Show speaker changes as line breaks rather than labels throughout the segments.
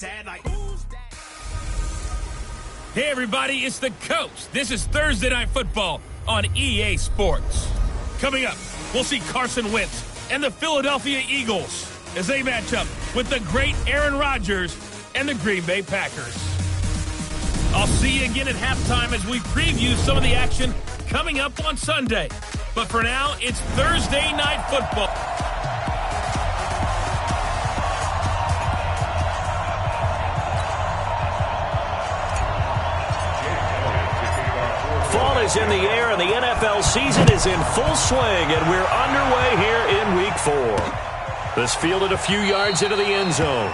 sad like,
Hey, everybody, it's the Coach. This is Thursday Night Football on EA Sports. Coming up, we'll see Carson Wentz and the Philadelphia Eagles as they match up with the great Aaron Rodgers and the Green Bay Packers. I'll see you again at halftime as we preview some of the action coming up on Sunday. But for now, it's Thursday Night Football.
Fall is in the air, and the NFL season is in full swing, and we're underway here in Week 4. This fielded a few yards into the end zone.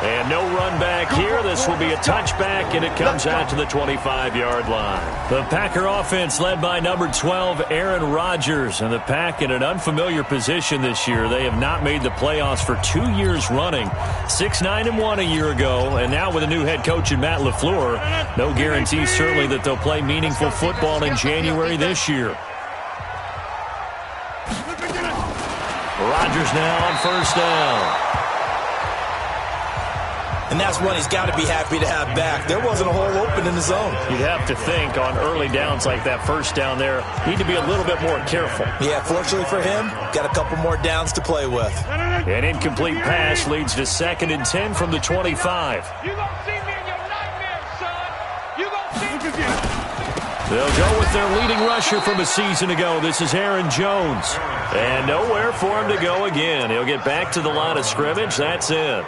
And no run back here. This will be a touchback, and it comes out to the 25-yard line. The Packer offense led by number 12, Aaron Rodgers, and the Pack in an unfamiliar position this year. They have not made the playoffs for 2 years running. 6-9-1 a year ago, and now with a new head coach in Matt LaFleur, no guarantee certainly that they'll play meaningful football in January this year. Rodgers now on first down.
And that's one he's got to be happy to have back. There wasn't a hole open in the zone.
You'd have to think on early downs like that first down there, need to be a little bit more careful.
Yeah, fortunately for him, got a couple more downs to play with.
An incomplete pass leads to 2nd and 10 from the 25.
You gonna see me in your nightmares, son. You gonna see me.
They'll go with their leading rusher from a season ago. This is Aaron Jones. And nowhere for him to go again. He'll get back to the line of scrimmage. That's it.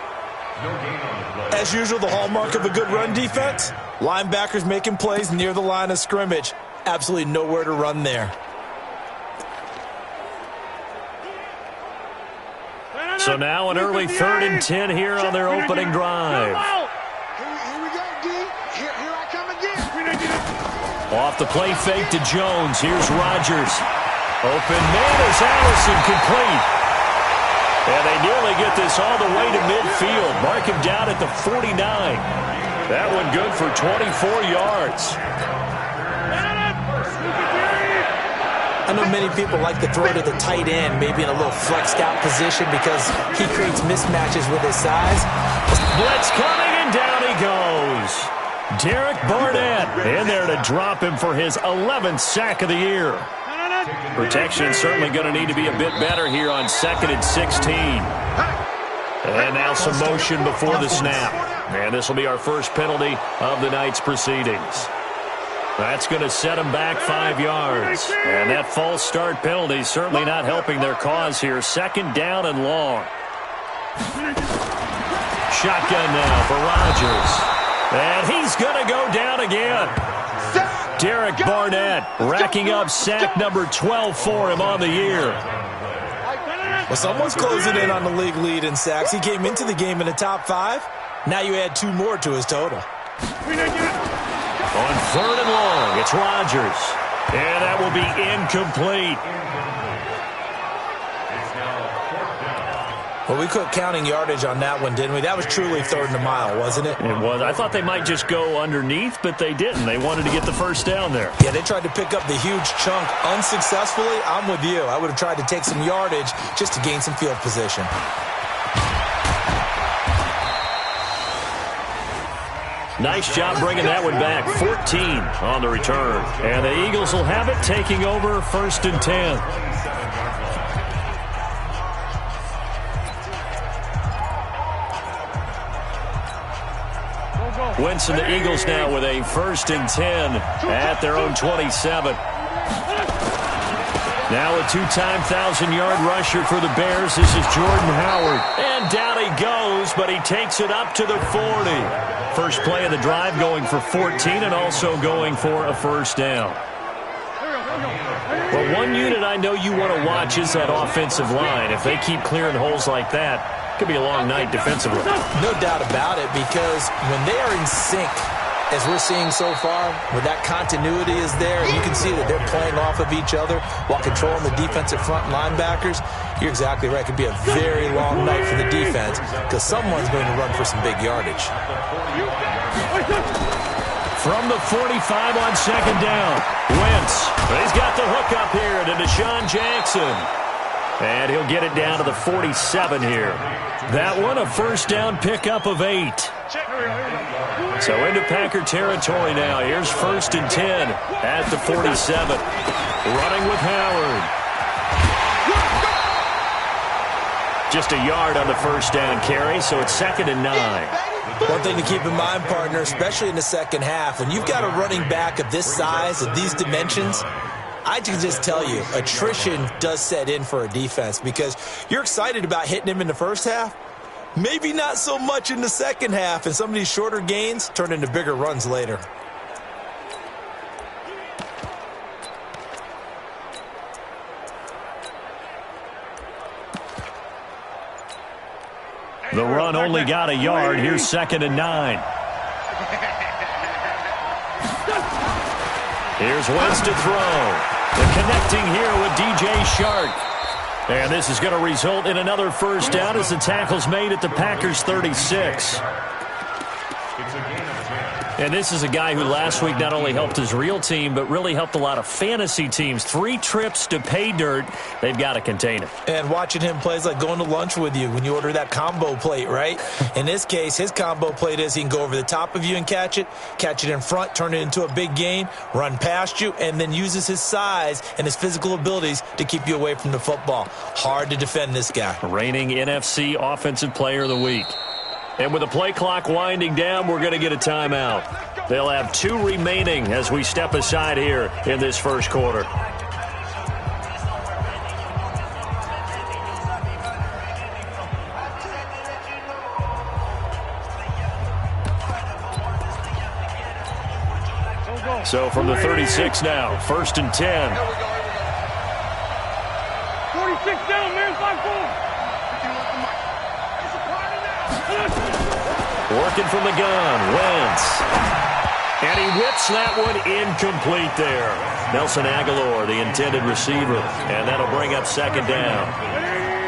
As usual, the hallmark of a good run defense, linebackers making plays near the line of scrimmage. Absolutely nowhere to run there.
So now an early 3rd and 10 here on their opening drive.
Here we go, D. Here I come again.
Off the play fake to Jones. Here's Rodgers. Open man is Allison, complete. And they nearly get this all the way to midfield. Mark him down at the 49. That one good for 24 yards.
I know many people like to throw to the tight end, maybe in a little flexed out position because he creates mismatches with his size.
Blitz coming, and down he goes. Derek Barnett in there to drop him for his 11th sack of the year. Protection certainly going to need to be a bit better here on 2nd and 16. And now some motion before the snap. And this will be our first penalty of the night's proceedings. That's going to set them back 5 yards. And that false start penalty certainly not helping their cause here. 2nd down and long. Shotgun now for Rodgers. And he's going to go down again. Derek Barnett racking up sack number 12 for him on the year.
Well, someone's closing in on the league lead in sacks. He came into the game in the top 5. Now you add 2 more to his total.
On 3rd and long, it's Rodgers. And that will be incomplete.
Well, we quit counting yardage on that one, didn't we? That was truly 3rd and a mile, wasn't it?
It was. I thought they might just go underneath, but they didn't. They wanted to get the first down there.
Yeah, they tried to pick up the huge chunk unsuccessfully. I'm with you. I would have tried to take some yardage just to gain some field position.
Nice job bringing that one back. 14 on the return. And the Eagles will have it, taking over 1st and 10. Wentz and the Eagles now with a 1st and 10 at their own 27. Now a 2-time 1,000-yard rusher for the Bears. This is Jordan Howard. And down he goes, but he takes it up to the 40. First play of the drive going for 14 and also going for a first down. Well, one unit I know you want to watch is that offensive line. If they keep clearing holes like that, it could be a long night defensively.
No doubt about it, because when they are in sync, as we're seeing so far, where that continuity is there, and you can see that they're playing off of each other while controlling the defensive front linebackers, you're exactly right. It could be a very long night for the defense because someone's going to run for some big yardage.
From the 45 on 2nd down, Wentz. He's got the hook up here to Deshaun Jackson. And he'll get it down to the 47 here. That one, a first down pickup of 8. So into Packer territory now. Here's 1st and 10 at the 47. Running with Howard. Just a yard on the first down carry, so it's 2nd and 9.
One thing to keep in mind, partner, especially in the second half, when you've got a running back of this size, of these dimensions, I can just tell you, attrition does set in for a defense because you're excited about hitting him in the first half. Maybe not so much in the second half, and some of these shorter gains turn into bigger runs later.
The run only got a yard. Here's 2nd and 9. Here's Wentz to throw. The connecting here with DJ Shark. And this is going to result in another first down as the tackle's made at the Packers' 36. And this is a guy who last week not only helped his real team, but really helped a lot of fantasy teams. 3 trips to pay dirt. They've got to contain him.
And watching him play is like going to lunch with you when you order that combo plate, right? In this case, his combo plate is he can go over the top of you and catch it in front, turn it into a big gain, run past you, and then uses his size and his physical abilities to keep you away from the football. Hard to defend this guy.
Reigning NFC Offensive Player of the Week. And with the play clock winding down, we're going to get a timeout. They'll have 2 remaining as we step aside here in this first quarter. So from the 36 now, 1st and 10.
46 down, man, 5-4.
Working from the gun, Wentz. And he whips that one incomplete there. Nelson Aguilar, the intended receiver. And that'll bring up 2nd down.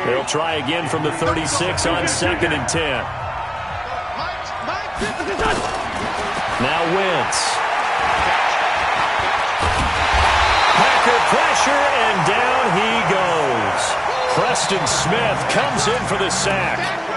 They'll try again from the 36 on 2nd and 10. Now Wentz. Packer pressure, and down he goes. Preston Smith comes in for the sack.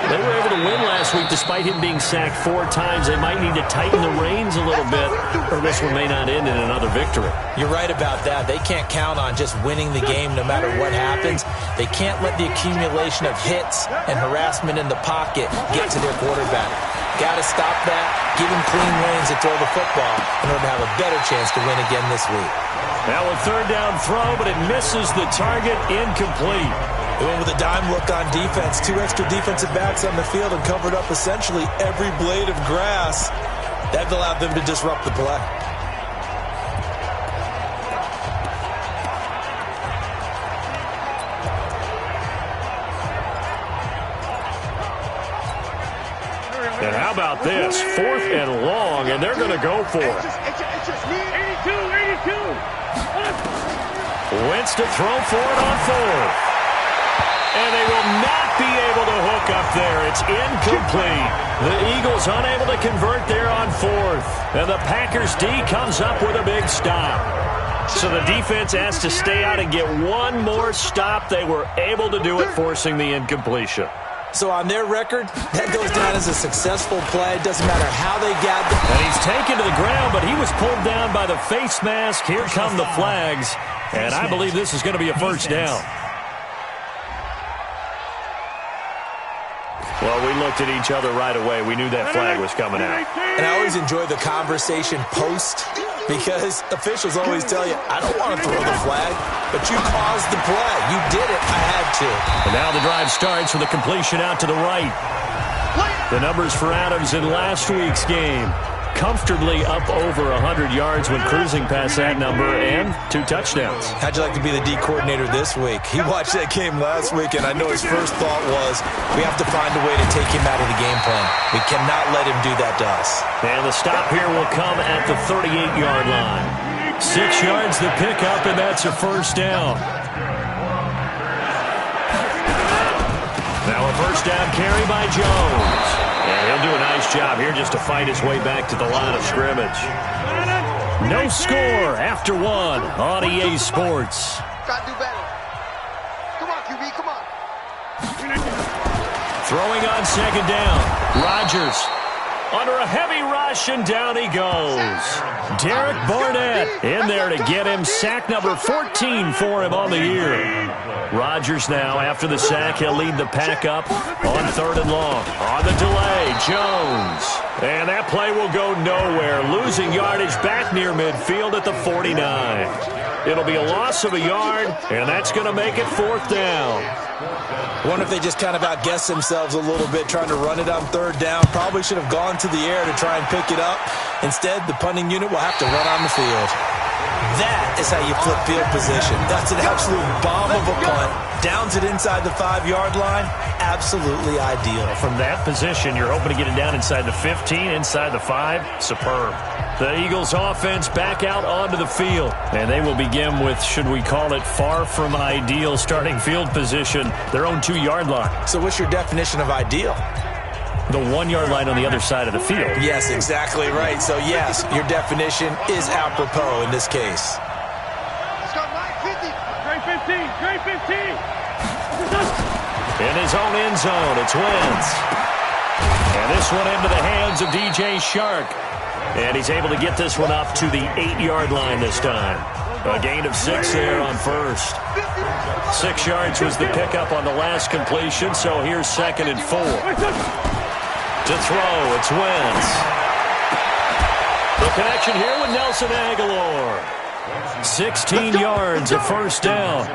They were able to win last week despite him being sacked 4 times. They might need to tighten the reins a little bit, or this one may not end in another victory.
You're right about that. They can't count on just winning the game no matter what happens. They can't let the accumulation of hits and harassment in the pocket get to their quarterback. Got to stop that, give him clean lanes to throw the football in order to have a better chance to win again this week.
Now a 3rd down throw, but it misses the target, incomplete.
They went with a dime look on defense. 2 extra defensive backs on the field and covered up essentially every blade of grass. That allowed them to disrupt the play.
And how about this? 4th and long, and they're going to go for it.
82.
Wentz to throw for it on 4th. And they will not be able to hook up there. It's incomplete. The Eagles unable to convert there on 4th. And the Packers D comes up with a big stop. So the defense has to stay out and get one more stop. They were able to do it, forcing the incompletion.
So on their record, that goes down as a successful play. It doesn't matter how they got there.
And he's taken to the ground, but he was pulled down by the face mask. Here come the flags. And I believe this is going to be a first down. Well, we looked at each other right away. We knew that flag was coming out.
And I always enjoy the conversation post because officials always tell you, I don't want to throw the flag, but you caused the play. You did it. I had to.
And now the drive starts with a completion out to the right. The numbers for Adams in last week's game. Comfortably up over 100 yards when cruising past that number, and 2 touchdowns.
How'd you like to be the D coordinator this week? He watched that game last week, and I know his first thought was, we have to find a way to take him out of the game plan. We cannot let him do that to us.
And the stop here will come at the 38-yard line. 6 yards the pickup, and that's a first down. Now a first down carry by Jones. And he'll do a nice job here just to fight his way back to the line of scrimmage. No score after 1 on EA Sports.
Got to do better. Come on,
Throwing on second down. Rodgers under a heavy rush, and down he goes. Derek Barnett in there to get him. Sack number 14 for him on the year. Rodgers now, after the sack, he'll lead the pack up on 3rd and long. On the delay, Jones. And that play will go nowhere. Losing yardage back near midfield at the 49. It'll be a loss of a yard, and that's going to make it 4th down.
I wonder if they just kind of outguessed themselves a little bit trying to run it on 3rd down. Probably should have gone to the air to try and pick it up. Instead, the punting unit will have to run on the field. That is how you flip field position. That's an absolute bomb of a punt. Downs it inside the 5-yard line. Absolutely ideal.
From that position, you're hoping to get it down inside the 15, inside the 5. Superb. The Eagles offense back out onto the field. And they will begin with, should we call it, far from ideal starting field position, their own 2-yard line.
So what's your definition of ideal?
The 1-yard line on the other side of the field.
Yes, exactly right. So, yes, your definition is apropos in this case.
Let's go, Mike, 50.
Great 15. Great 15.
In his own end zone, it's Wentz. And this one into the hands of DJ Shark. And he's able to get this one up to the 8-yard line this time. A gain of 6 there on first. 6 yards was the pickup on the last completion, so here's 2nd and 4. To throw, it's Wentz. The connection here with Nelson Aguilar. 16 yards, a first down.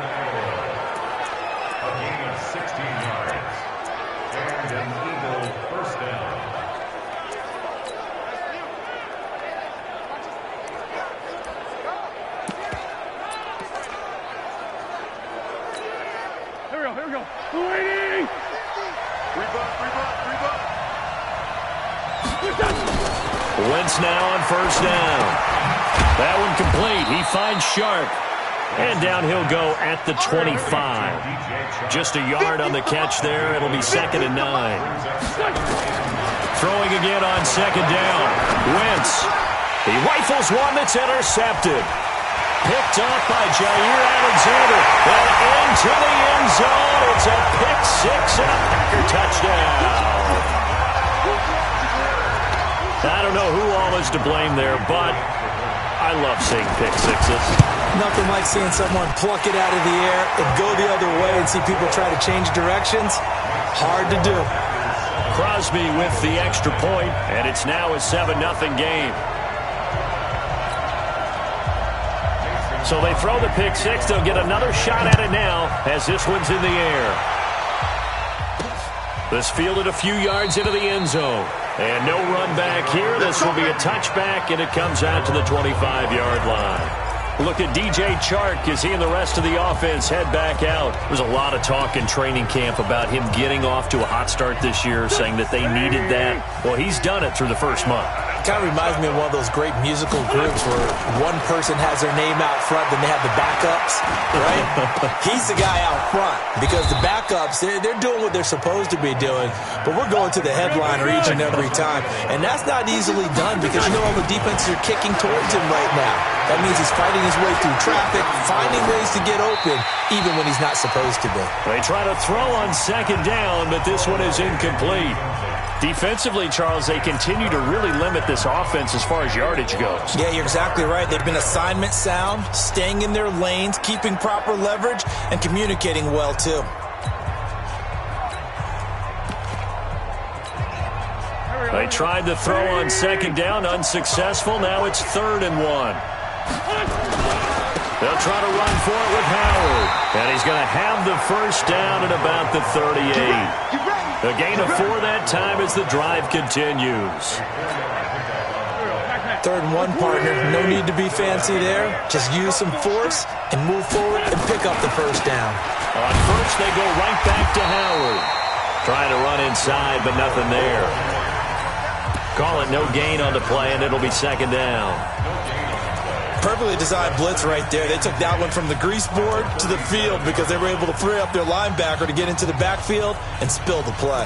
Here we go. Waiting.
Wentz now on first down. That one complete. He finds Sharp. And down he'll go at the 25. Just a yard on the catch there. It'll be 2nd and 9. Throwing again on 2nd down. Wentz. He rifles one that's intercepted. Picked off by Jair Alexander. And into the end zone. It's a pick 6 and a Packer touchdown. I don't know who all is to blame there, but I love seeing pick 6s.
Nothing like seeing someone pluck it out of the air and go the other way and see people try to change directions. Hard to do.
Crosby with the extra point, and it's now a 7-0 game. So they throw the pick 6. They'll get another shot at it now as this one's in the air. This fielded a few yards into the end zone. And no run back here. This will be a touchback, and it comes out to the 25-yard line. Look at DJ Chark as he and the rest of the offense head back out. There's a lot of talk in training camp about him getting off to a hot start this year, saying that they needed that. Well, he's done it through the first month.
Kind of reminds me of one of those great musical groups where one person has their name out front, then they have the backups, right? He's the guy out front because the backups, they're doing what they're supposed to be doing, but we're going to the headliner each and every time. And that's not easily done because you know all the defenses are kicking towards him right now. That means he's fighting his way through traffic, finding ways to get open, even when he's not supposed to be.
They try to throw on 2nd down, but this one is incomplete. Defensively, Charles, they continue to really limit this offense as far as yardage goes.
Yeah, you're exactly right. They've been assignment sound, staying in their lanes, keeping proper leverage, and communicating well, too.
They tried to throw on 2nd down, unsuccessful. Now it's 3rd and 1. They'll try to run for it with Howard. And he's going to have the first down at about the 38. A gain of 4 that time as the drive continues.
3rd and 1, partner. No need to be fancy there. Just use some force and move forward and pick up the first down.
On first, they go right back to Howard. Trying to run inside, but nothing there. Call it no gain on the play, and it'll be 2nd down.
Perfectly designed blitz right there. They took that one from the grease board to the field because they were able to free up their linebacker to get into the backfield and spill the play.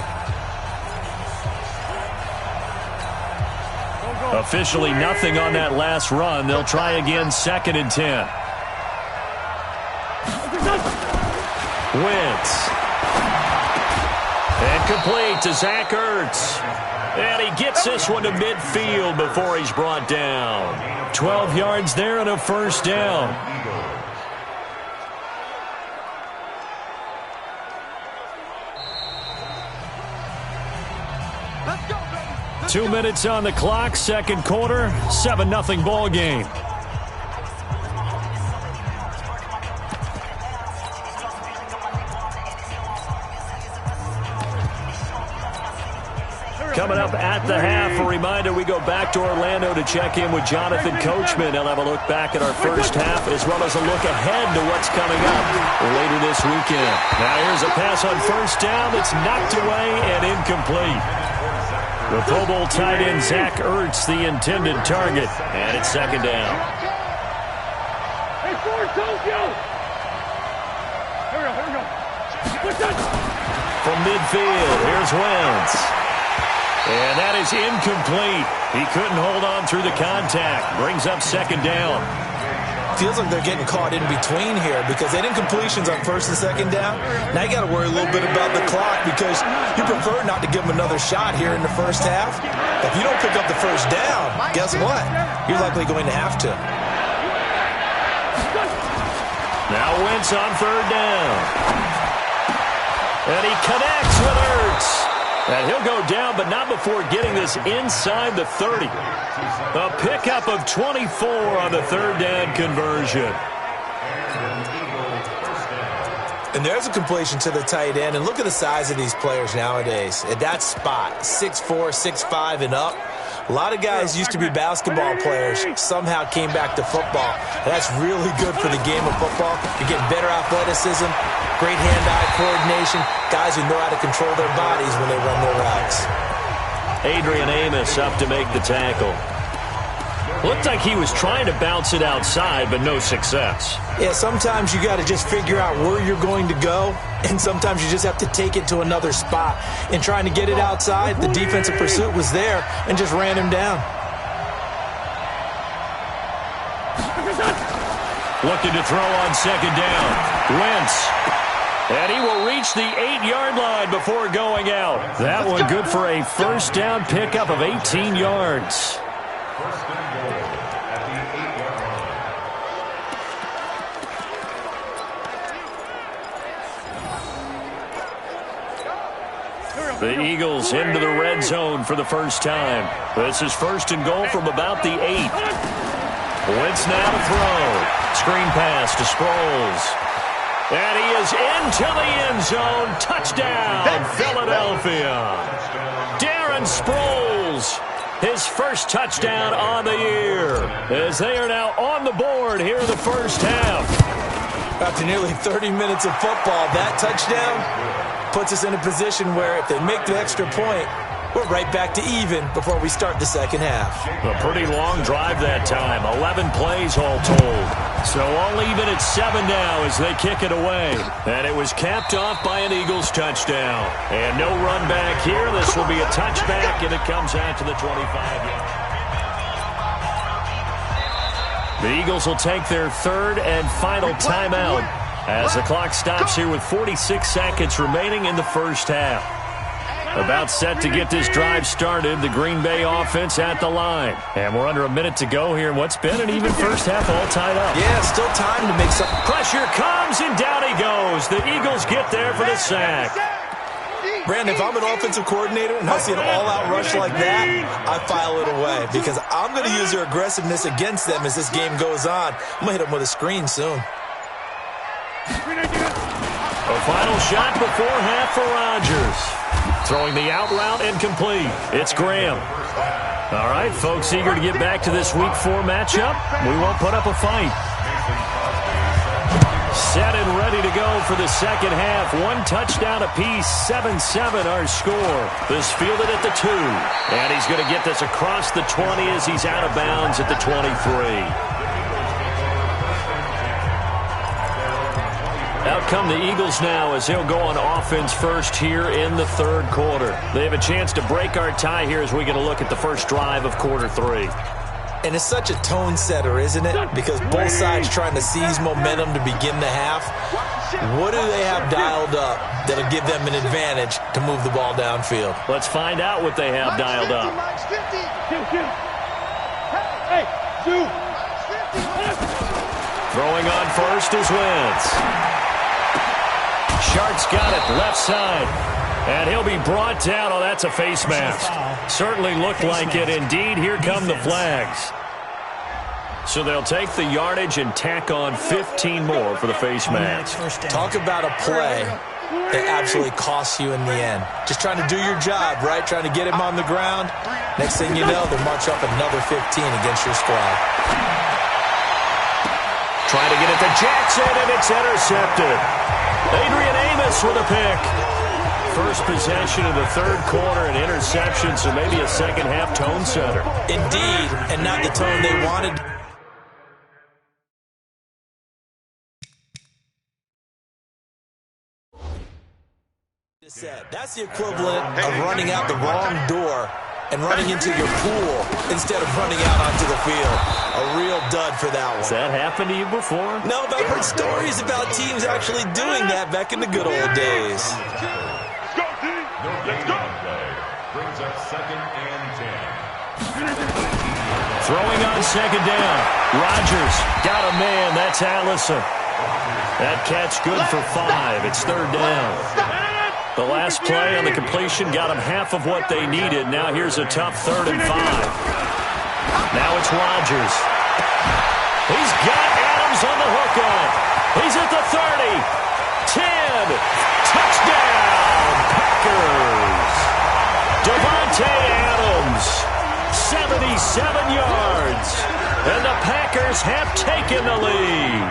Officially nothing on that last run. They'll try again, 2nd and 10. Wentz. And Incomplete to Zach Ertz. And he gets this one to midfield before he's brought down. 12 yards there and a first down.
Let's go, baby.
2 minutes on the clock, second quarter, 7-0 ball game. Coming up at the half, a reminder, we go back to Orlando to check in with Jonathan Coachman. He'll have a look back at our first half as well as a look ahead to what's coming up later this weekend. Now here's a pass on first down that's knocked away and incomplete. The Pro Bowl tight end Zach Ertz, the intended target, and it's second down.
Hey, Ford, don't go! Here we go.
From midfield, here's Wentz. And that is incomplete. He couldn't hold on through the contact. Brings up second down.
Feels like they're getting caught in between here because they didn't completions on first and second down. Now you got to worry a little bit about the clock because you prefer not to give them another shot here in the first half. If you don't pick up the first down, guess what? You're likely going to have to.
Now Wentz on third down. And he connects with Ertz. And he'll go down, but not before getting this inside the 30. A pickup of 24 on the third down conversion.
And there's a completion to the tight end. And look at the size of these players nowadays. At that spot, 6'4", 6'5", and up. A lot of guys used to be basketball players, somehow came back to football. And that's really good for the game of football. You're getting better athleticism, great hand-eye coordination, guys who know how to control their bodies when they run their routes.
Adrian Amos up to make the tackle. Looked like he was trying to bounce it outside, but no success.
Yeah, sometimes you got to just figure out where you're going to go, and sometimes you just have to take it to another spot. In trying to get it outside, the defensive pursuit was there and just ran him down.
Looking to throw on second down. Wentz. And he will reach the 8-yard line before going out. That one good for a first down pickup of 18 yards. The Eagles into the red zone for the first time. This is first and goal from about the 8. Wentz now to throw. Screen pass to Sproles. And he is into the end zone. Touchdown, Philadelphia. Darren Sproles, his first touchdown on the year, as they are now on the board here in the first half.
After nearly 30 minutes of football, that touchdown puts us in a position where if they make the extra point, we're right back to even before we start the second half.
A pretty long drive that time, 11 plays all told. So all even at 7 now as they kick it away. And it was capped off by an Eagles touchdown. And no run back here. This will be a touchback, and it comes out to the 25-yard. The Eagles will take their third and final timeout as the clock stops here with 46 seconds remaining in the first half. About set to get this drive started, the Green Bay offense at the line. And we're under a minute to go here in what's been an even first half, all tied up.
Yeah, still time to make some.
Pressure comes, and down he goes. The Eagles get there for the sack.
Brandon, if I'm an offensive coordinator and I see an all-out rush like that, I file it away because I'm going to use their aggressiveness against them as this game goes on. I'm going to hit them with a screen soon.
A final shot before half for Rodgers. Throwing the out route and complete. It's Graham. All right, folks, eager to get back to this Week 4 matchup. We won't put up a fight. Set and ready to go for the second half. One touchdown apiece, 7-7 our score. This fielded at the 2. And he's going to get this across the 20 as he's out of bounds at the 23. Out come the Eagles now as he'll go on offense first here in the third quarter. They have a chance to break our tie here as we get a look at the first drive of quarter 3.
And it's such a tone setter, isn't it? Because both sides trying to seize momentum to begin the half. What do they have dialed up that'll give them an advantage to move the ball downfield?
Let's find out what they have dialed up. Throwing on first is Wentz. Shark's got it left side. And he'll be brought down. Oh, that's a face mask. Certainly looked like it. Indeed, here come the flags. So they'll take the yardage and tack on 15 more for the face mask.
Talk about a play that absolutely costs you in the end. Just trying to do your job, right? Trying to get him on the ground. Next thing you know, they'll march up another 15 against your squad.
Trying to get it to Jackson, and it's intercepted. Adrian Amos with a pick. First possession of the third quarter, an interception, so maybe a second-half tone setter.
Indeed, and not the tone they wanted. That's the equivalent of running out the wrong door and running into your pool instead of running out onto the field. A real dud for that one.
Has that happened to you before?
No, but I've heard stories about teams actually doing that back in the good old days.
Brings up 2nd and 10.
Throwing on 2nd down. Rodgers got a man. That's Allison. That catch good for 5. It's 3rd down. The last play on the completion got them half of what they needed. Now here's a tough 3rd and 5. Now it's Rodgers. He's got Adams on the hook on it. He's at the 30. 10. Touchdown, Packers. Devontae Adams, 77 yards. And the Packers have taken the lead.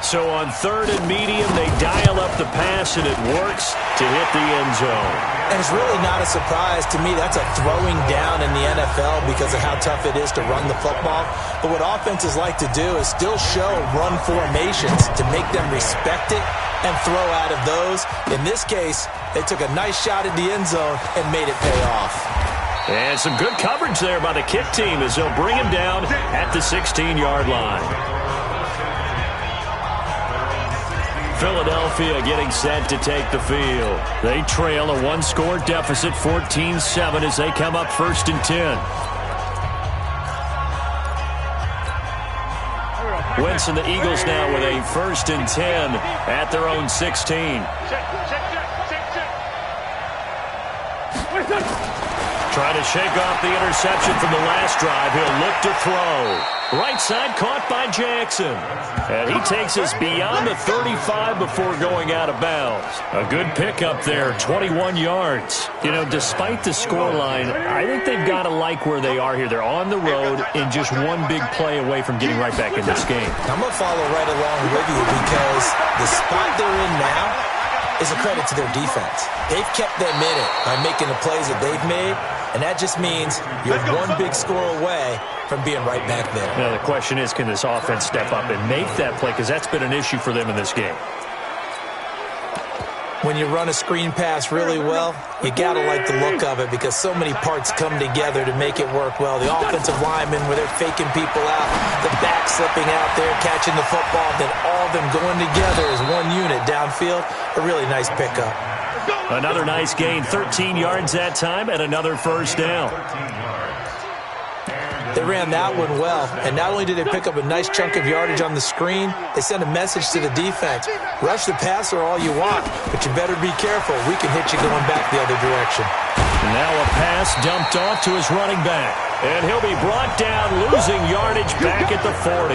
So on 3rd and medium, they dial up the pass, and it works to hit the end zone.
And it's really not a surprise to me. That's a throwing down in the NFL because of how tough it is to run the football. But what offenses like to do is still show run formations to make them respect it and throw out of those. In this case, they took a nice shot at the end zone and made it pay off.
And some good coverage there by the kick team as they'll bring him down at the 16-yard line. Philadelphia getting set to take the field. They trail a one-score deficit, 14-7, as they come up 1st and 10. Wentz and the Eagles now with a 1st and 10 at their own 16. Trying to shake off the interception from the last drive. He'll look to throw. Right side caught by Jackson. And he takes us beyond the 35 before going out of bounds. A good pickup there, 21 yards. You know, despite the scoreline, I think they've got to like where they are here. They're on the road and just one big play away from getting right back in this game.
I'm going to follow right along with you because the spot they're in now is a credit to their defense. They've kept them in it by making the plays that they've made, and that just means you're one big score away from being right back there.
Now, the question is, can this offense step up and make that play? Because that's been an issue for them in this game.
When you run a screen pass really well, you got to like the look of it because so many parts come together to make it work well. The offensive linemen, where they're faking people out, the back slipping out there, catching the football, then all of them going together as one unit downfield. A really nice pickup.
Another nice gain, 13 yards that time, and another 1st down.
They ran that one well, and not only did they pick up a nice chunk of yardage on the screen, they sent a message to the defense. Rush the passer all you want, but you better be careful. We can hit you going back the other direction.
Now a pass dumped off to his running back, and he'll be brought down, losing yardage back at the 40.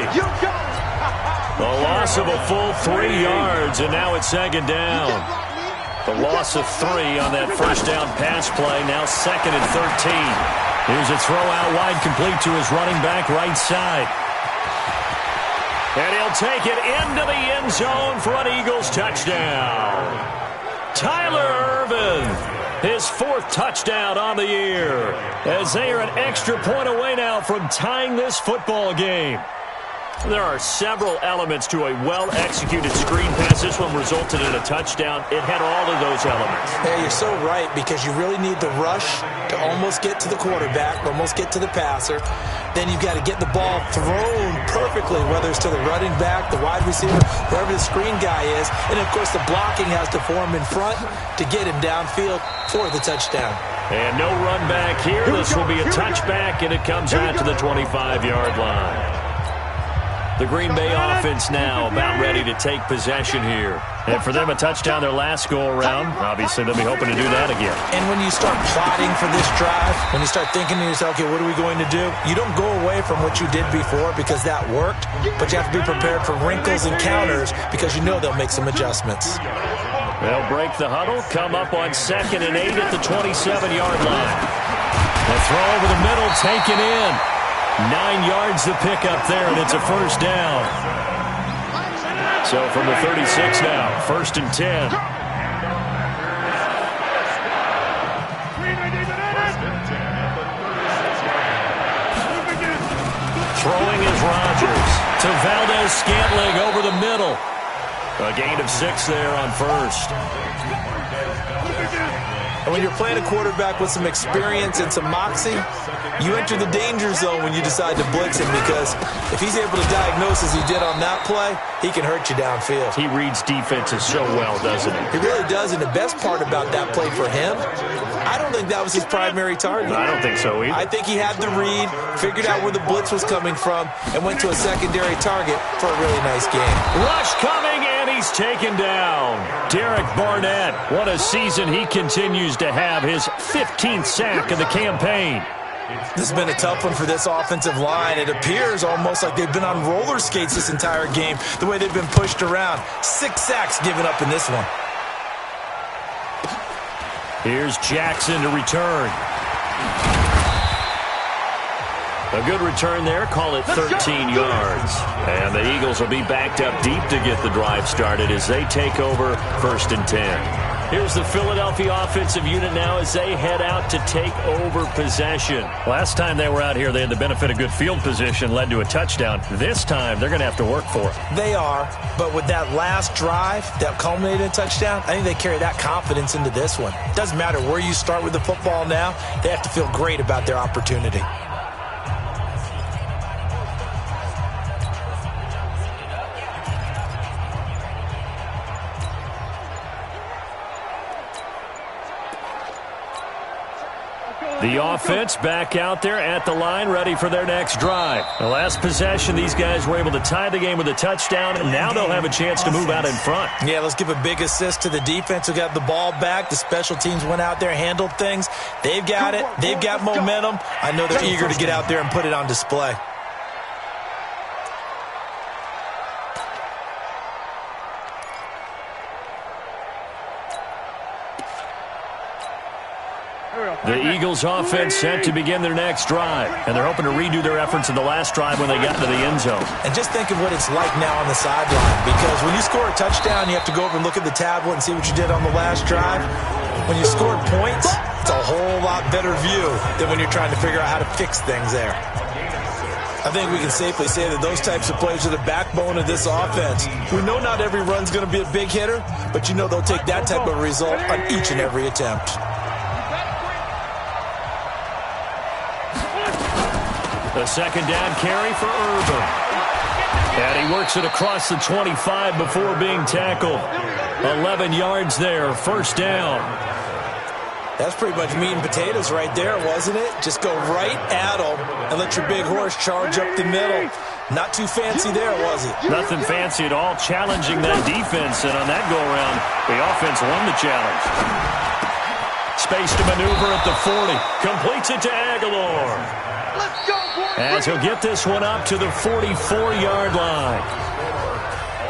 The loss of a full 3 yards, and now it's 2nd down. The loss of 3 on that 1st down pass play, now 2nd and 13. Here's a throw out wide, complete to his running back right side. And he'll take it into the end zone for an Eagles touchdown. Tyler Ervin, his 4th touchdown on the year, as they are an extra point away now from tying this football game. There are several elements to a well-executed screen pass. This one resulted in a touchdown. It had all of those elements.
Yeah, you're so right, because you really need the rush to almost get to the quarterback, almost get to the passer. Then you've got to get the ball thrown perfectly, whether it's to the running back, the wide receiver, wherever the screen guy is. And, of course, the blocking has to form in front to get him downfield for the touchdown.
And no run back here. This will be a touchback, and it comes out to the 25-yard line. The Green Bay offense now about ready to take possession here. And for them, a touchdown their last go-around. Obviously, they'll be hoping to do that again.
And when you start plotting for this drive, when you start thinking to yourself, okay, what are we going to do? You don't go away from what you did before because that worked, but you have to be prepared for wrinkles and counters because you know they'll make some adjustments.
They'll break the huddle, come up on 2nd and 8 at the 27-yard line. The throw over the middle, taken in. 9 yards to pick up there, and it's a first down. So from the 36 now, 1st and 10. Throwing is Rodgers to Valdez-Scantling over the middle. A gain of 6 there on 1st.
And when you're playing a quarterback with some experience and some moxie, you enter the danger zone when you decide to blitz him, because if he's able to diagnose as he did on that play, he can hurt you downfield.
He reads defenses so well, doesn't he?
He really does, and the best part about that play for him, I don't think that was his primary target.
I don't think so either.
I think he had the read, figured out where the blitz was coming from, and went to a secondary target for a really nice game.
Rush coming, and he's taken down. Derek Barnett, what a season he continues to have, his 15th sack of the campaign.
This has been a tough one for this offensive line. It appears almost like they've been on roller skates this entire game, the way they've been pushed around. 6 sacks given up in this one.
Here's Jackson to return. A good return there, call it 13 yards. And the Eagles will be backed up deep to get the drive started as they take over 1st and 10. Here's the Philadelphia offensive unit now as they head out to take over possession. Last time they were out here, they had the benefit of good field position, led to a touchdown. This time, they're going to have to work for it.
They are, but with that last drive that culminated in a touchdown, I think they carry that confidence into this one. Doesn't matter where you start with the football now, they have to feel great about their opportunity.
The offense back out there at the line, ready for their next drive. The last possession, these guys were able to tie the game with a touchdown, and now they'll have a chance to move out in front.
Yeah, let's give a big assist to the defense who got the ball back. The special teams went out there, handled things. They've got it. They've got momentum. I know they're eager to get out there and put it on display.
The Eagles offense set to begin their next drive, and they're hoping to redo their efforts in the last drive when they got into the end zone.
And just think of what it's like now on the sideline, because when you score a touchdown, you have to go over and look at the tablet and see what you did on the last drive. When you scored points, it's a whole lot better view than when you're trying to figure out how to fix things there. I think we can safely say that those types of plays are the backbone of this offense. We know not every run's going to be a big hitter, but you know they'll take that type of result on each and every attempt.
The second down carry for Urban. And he works it across the 25 before being tackled. 11 yards there, first down.
That's pretty much meat and potatoes right there, wasn't it? Just go right at them and let your big horse charge up the middle. Not too fancy there, was it?
Nothing fancy at all, challenging that defense. And on that go-around, the offense won the challenge. Space to maneuver at the 40. Completes it to Aguilar. As he'll get this one up to the 44-yard line.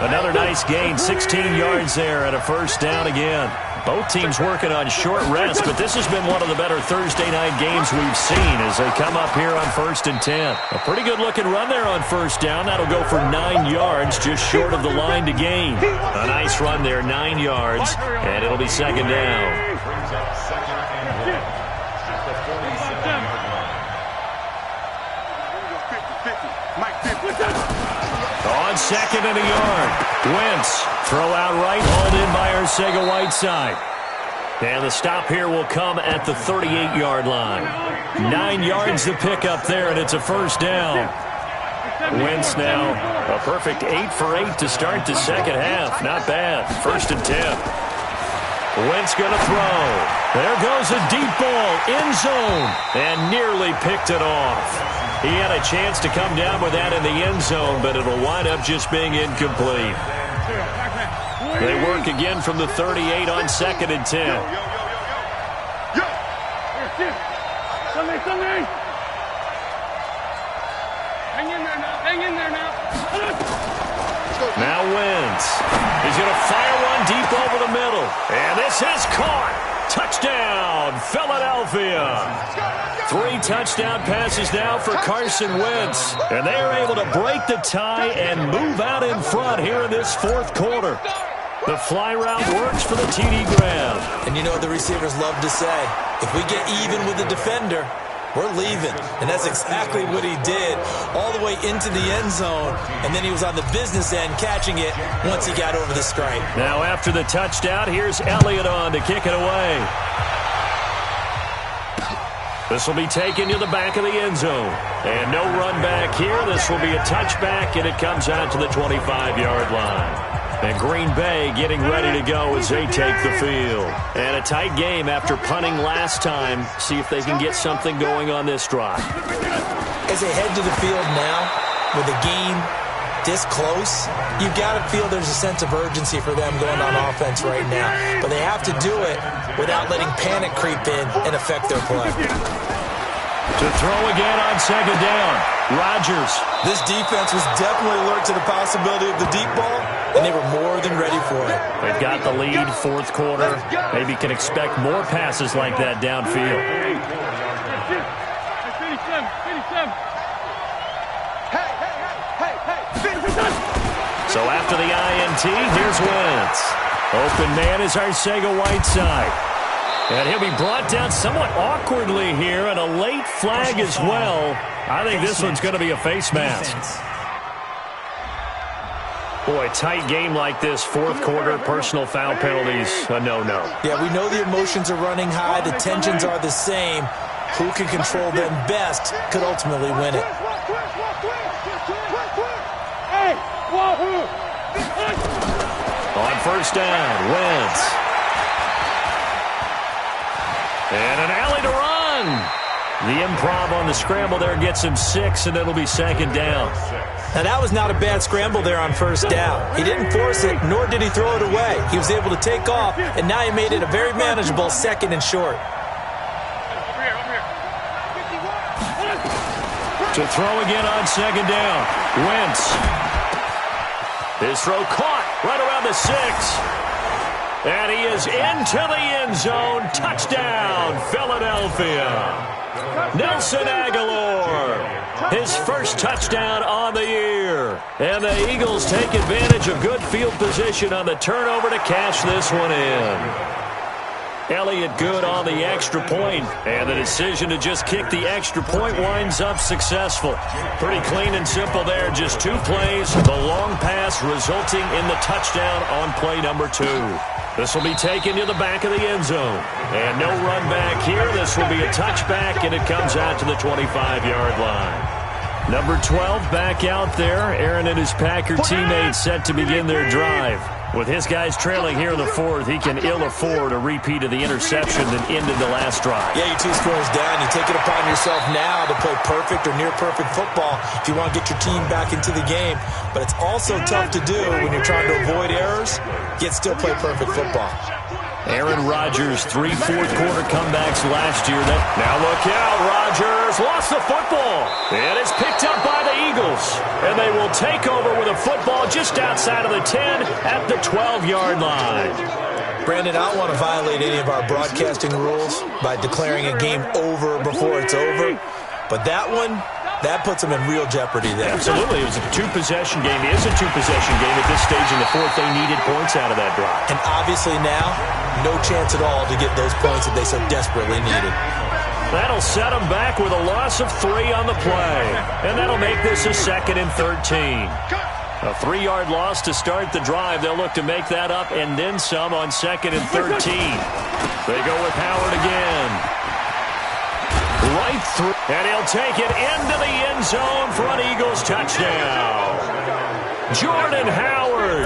Another nice gain, 16 yards there, and a first down again. Both teams working on short rest, but this has been one of the better Thursday night games we've seen as they come up here on 1st and 10. A pretty good-looking run there on first down. That'll go for 9 yards, just short of the line to gain. A nice run there, 9 yards, and it'll be second down. on second and a yard. Wentz, throw out right, hauled in by Arcega-Whiteside. And the stop here will come at the 38-yard line. 9 yards to pick up there, and it's a first down. Wentz now a perfect 8 for 8 to start the second half. Not bad. 1st and 10. Wentz going to throw. There goes a deep ball, end zone, and nearly picked it off. He had a chance to come down with that in the end zone, but it'll wind up just being incomplete. They work again from the 38 on 2nd and 10.
Hang in there now.
Now Wentz. He's going to fire one deep over the middle. And this is caught. Touchdown, Philadelphia. 3 touchdown passes now for Carson Wentz. And they are able to break the tie and move out in front here in this 4th quarter. The fly route works for the TD grab.
And you know what the receivers love to say? If we get even with the defender, we're leaving. And that's exactly what he did all the way into the end zone. And then he was on the business end catching it once he got over the stripe.
Now after the touchdown, here's Elliott on to kick it away. This will be taken to the back of the end zone. And no run back here. This will be a touchback, and it comes out to the 25-yard line. And Green Bay getting ready to go as they take the field. And a tight game after punting last time. See if they can get something going on this drive.
As they head to the field now, with the game this close, you've got to feel there's a sense of urgency for them going on offense right now. But they have to do it without letting panic creep in and affect their play.
To throw again on 2nd down. Rodgers.
This defense was definitely alert to the possibility of the deep ball, and they were more than ready for it.
They've got the lead, 4th quarter. Maybe can expect more passes like that downfield. So after the INT, here's Wentz. Open man is Arcega-Whiteside. And he'll be brought down somewhat awkwardly here, and a late flag as well. I think this one's going to be a face mask. Boy, tight game like this, 4th quarter, personal foul penalties, a no-no.
Yeah, we know the emotions are running high, the tensions are the same. Who can control them best could ultimately win it.
On 1st down, Wentz. And an alley to run. The improv on the scramble there gets him 6, and it'll be 2nd down.
Now, that was not a bad scramble there on 1st down. He didn't force it, nor did he throw it away. He was able to take off, and now he made it a very manageable 2nd and short.
To throw again on 2nd down. Wentz. His throw caught right around the 6. And he is into the end zone. Touchdown, Philadelphia. Nelson Aguilar, his first touchdown on the year. And the Eagles take advantage of good field position on the turnover to cash this one in. Elliott good on the extra point, and the decision to just kick the extra point winds up successful. Pretty clean and simple there, just 2 plays, the long pass resulting in the touchdown on play number 2. This will be taken to the back of the end zone. And no run back here. This will be a touchback, and it comes out to the 25-yard line. Number 12 back out there. Aaron and his Packer teammates set to begin their drive. With his guys trailing here in the 4th, he can ill afford a repeat of the interception that ended the last drive.
Yeah, you're 2 scores down. You take it upon yourself now to play perfect or near-perfect football if you want to get your team back into the game. But it's also tough to do when you're trying to avoid errors, yet still play perfect football.
Aaron Rodgers, 3 fourth-quarter comebacks last year. Now look out, Rodgers lost the football. And it's picked up by the Eagles. And they will take over with a football just outside of the 10 at the 12-yard line.
Brandon, I don't want to violate any of our broadcasting rules by declaring a game over before it's over. But that one, that puts them in real jeopardy there.
Absolutely. It was a 2-possession game. It is a 2-possession game at this stage in the 4th. They needed points out of that drive.
And obviously now, no chance at all to get those points that they so desperately needed.
That'll set them back with a loss of 3 on the play. And that'll make this a 2nd and 13. A 3-yard loss to start the drive. They'll look to make that up and then some on 2nd and 13. They go with Howard again. Right through. And he'll take it into the end zone for an Eagles touchdown. Jordan Howard,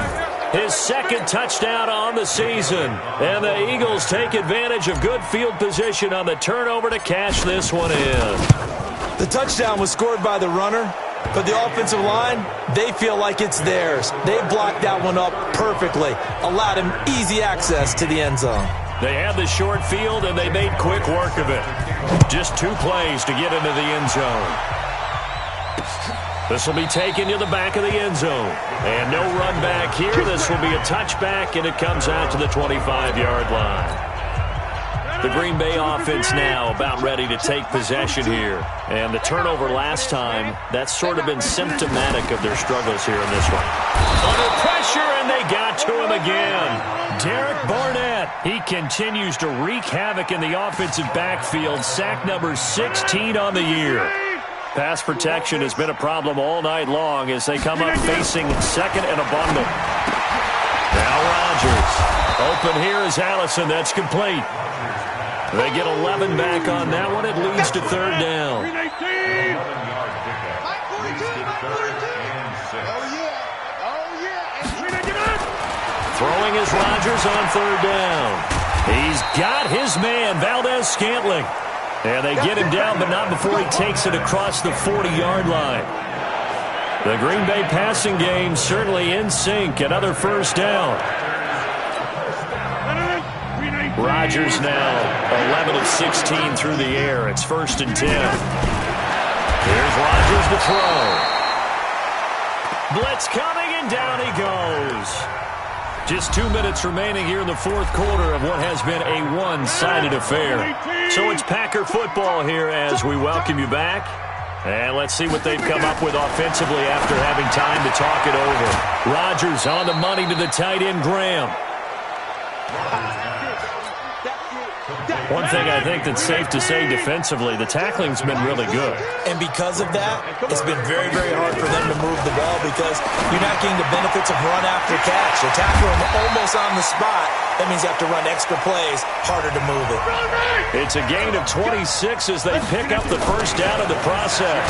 his 2nd touchdown on the season. And the Eagles take advantage of good field position on the turnover to cash this one in.
The touchdown was scored by the runner. But the offensive line, they feel like it's theirs. They blocked that one up perfectly, allowed him easy access to the end zone.
They had the short field, and they made quick work of it. Just 2 plays to get into the end zone. This will be taken to the back of the end zone. And no run back here. This will be a touchback, and it comes out to the 25-yard line. The Green Bay offense now about ready to take possession here. And the turnover last time, that's sort of been symptomatic of their struggles here in this one. Under pressure, and they got to him again. Derek Barnett, he continues to wreak havoc in the offensive backfield. Sack number 16 on the year. Pass protection has been a problem all night long as they come up facing 2nd and a bundle. Now Rodgers. Open here is Allison. That's complete. They get 11 back on that one. It leads to 3rd down. Throwing is Rodgers on 3rd down. He's got his man, Valdez-Scantling. And they get him down, but not before he takes it across the 40-yard line. The Green Bay passing game certainly in sync. Another 1st down. Rodgers now 11 of 16 through the air. It's 1st and 10. Here's Rodgers to throw. Blitz coming, and down he goes. Just 2 minutes remaining here in the 4th quarter of what has been a one-sided affair. So it's Packer football here as we welcome you back. And let's see what they've come up with offensively after having time to talk it over. Rodgers on the money to the tight end, Graham. One thing I think that's safe to say defensively, the tackling's been really good.
And because of that, it's been very, very hard for them to move the ball because you're not getting the benefits of run after catch. They tackle them almost on the spot. That means you have to run extra plays, harder to move it.
It's a gain of 26 as they pick up the 1st down of the process.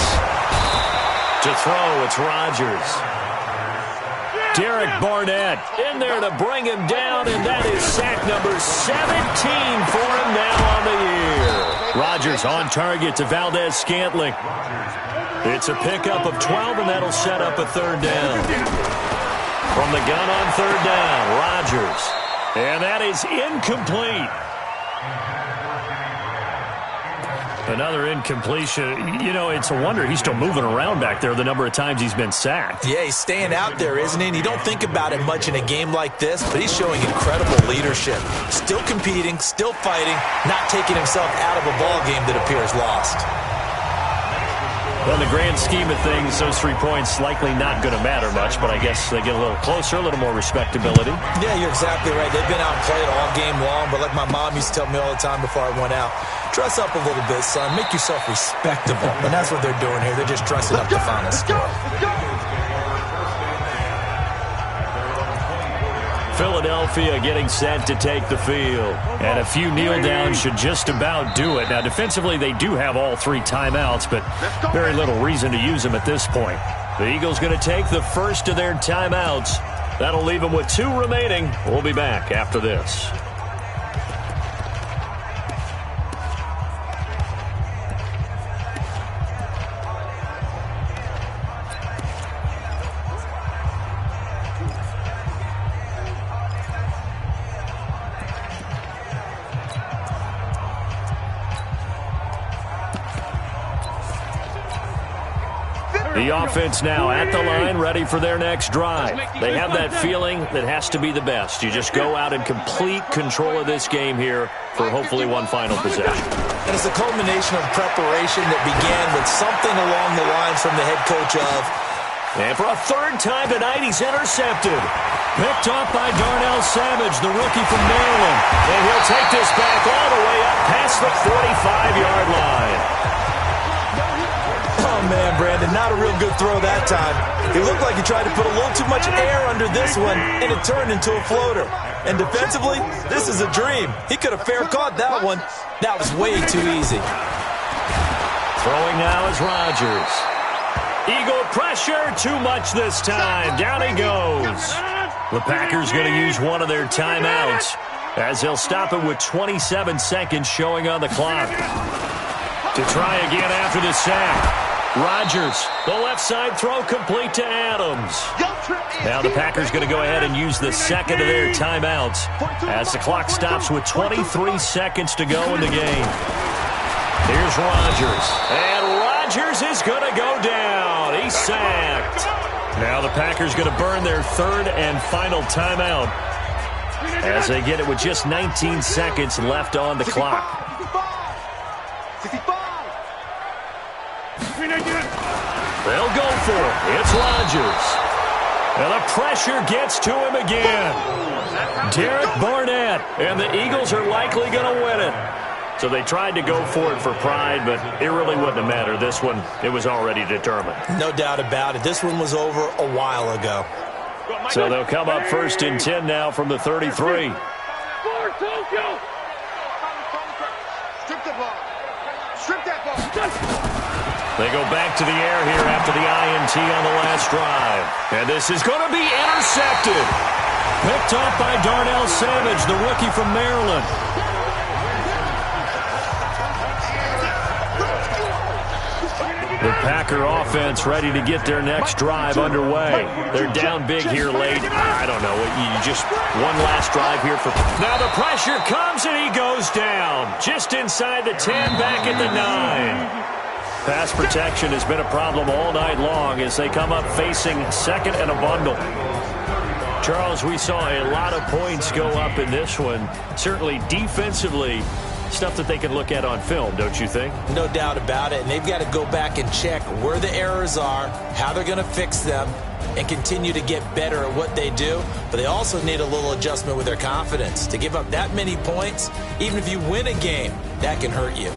To throw, it's Rodgers. Derek Barnett in there to bring him down, and that is sack number 17 for him now on the year. Rodgers on target to Valdez-Scantling. It's a pickup of 12, and that'll set up a 3rd down. From the gun on 3rd down, Rodgers. And that is incomplete. Another incompletion. You know, it's a wonder he's still moving around back there the number of times he's been sacked.
Yeah, he's staying out there, isn't he? And you don't think about it much in a game like this, but he's showing incredible leadership. Still competing, still fighting, not taking himself out of a ball game that appears lost.
Well, in the grand scheme of things, those 3 points likely not going to matter much, but I guess they get a little closer, a little more respectability.
Yeah, you're exactly right. They've been outplayed all game long, but like my mom used to tell me all the time before I went out, dress up a little bit, son. Make yourself respectable. And that's what they're doing here. They're just dressing up the final score.
Philadelphia getting set to take the field. And a few kneel downs should just about do it. Now, defensively, they do have all 3 timeouts, but very little reason to use them at this point. The Eagles going to take the first of their timeouts. That'll leave them with 2 remaining. We'll be back after this. The offense now at the line, ready for their next drive. They have that feeling that has to be the best. You just go out and complete control of this game here for hopefully one final possession.
And it's a culmination of preparation that began with something along the lines from the head coach of.
And for a 3rd time tonight, he's intercepted. Picked off by Darnell Savage, the rookie from Maryland. And he'll take this back all the way up past the 45-yard line.
Oh, man, Brandon, and not a real good throw that time. It looked like he tried to put a little too much air under this one, and it turned into a floater. And defensively, this is a dream. He could have fair caught that one. That was way too easy.
Throwing now is Rodgers. Eagle pressure, too much this time. Down he goes. The Packers going to use one of their timeouts as they'll stop it with 27 seconds showing on the clock. To try again after the sack. Rodgers, the left side throw complete to Adams. Now the Packers going to go ahead and use the second of their timeouts as the clock stops with 23 seconds to go in the game. Here's Rodgers, and Rodgers is going to go down. He's sacked. Now the Packers going to burn their third and final timeout as they get it with just 19 seconds left on the clock. They'll go for it. It's Rodgers. And the pressure gets to him again. Derek Barnett, and the Eagles are likely going to win it. So they tried to go for it for pride, but it really wouldn't have mattered. This one, it was already determined.
No doubt about it. This one was over a while ago.
So they'll come up first and 10 now from the 33.
Strip the ball. Strip that ball.
They go back to the air here after the INT on the last drive. And this is going to be intercepted. Picked off by Darnell Savage, the rookie from Maryland. The Packer offense ready to get their next drive underway. They're down big here late. I don't know. You just one last drive here for... Now the pressure comes and he goes down. Just inside the 10, back at the 9. Pass protection has been a problem all night long as they come up facing second and a bundle. Charles, we saw a lot of points go up in this one. Certainly defensively, stuff that they can look at on film, don't you think?
No doubt about it. And they've got to go back and check where the errors are, how they're going to fix them, and continue to get better at what they do. But they also need a little adjustment with their confidence. To give up that many points, even if you win a game, that can hurt you.